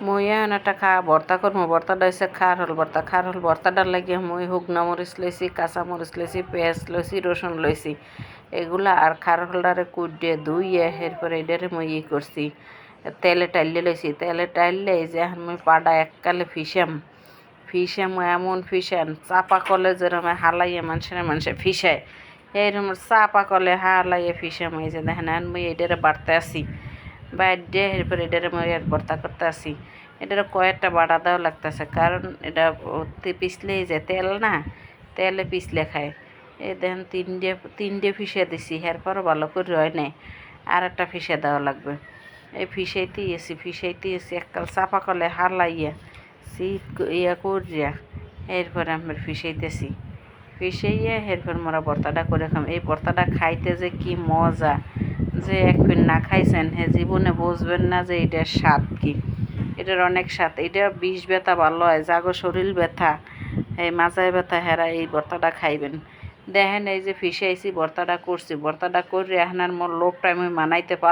মই এখন একটা ভর্তা করবো। ভর্তাটা হচ্ছে খার হল ভর্তাটার লাগিয়ে মই শুকনা মরিচ লইছি, কাঁচা মরিচ লইছি, পেঁয়াজ লইছি, রসুন লইছি, এগুলা আর খার হলটারে কুটে ধুইয়ে এরপরে এটারে মই করছি, তেলে টাইলে লইছি। তেলে টাইলে এই যে এখন মই পাটা এককালে ফিসাম এমন ফিসান চাপা কলে যেরকম হালাইয়ে মানুষে ফিসায় এইরকম চাপা কলে হালাইয়ে ফিসাম। এই যে দেখেন এখন মই এটারে বাড়তে আসি, বাইরে এরপরে এটারে মই ভর্তা করতে আসি। এটারে কয়েকটা বাড়া দেওয়া লাগতেছে, কারণ এটা পিছলেই যায়, তেল না, তেলে পিছলে খায়। এই দেখেন তিনটে ফিসে দিছি, এরপরও ভালো করে হয় নাই, আর একটা ফিসে দেওয়া লাগবে। এই ফিসাইতেই এসি এককাল চাপা কলে হালাইয়া শীত করিয়া এরপরে আমরা ফিসাইয়া এরপর মোরা ভর্তাটা করে খাম। এই ভর্তাটা খাইতে যে কি মজা, যে একদিন না খাইছেন হে জীবনে বুঝবেন না যে এটার স্বাদ কি। এটার অনেক স্বাদ। এটা বিষ ব্যথা ভালো হয়, জাগো শরীর ব্যথা, এই মাজায় ব্যথা, হেরা এই ভর্তাটা খাইবেন। দেখেন এই যে ফিসাইছি, ভর্তাটা করছি, ভর্তাটা করে এখন আর মোর লোভটা আমি মানাইতে পারলাম।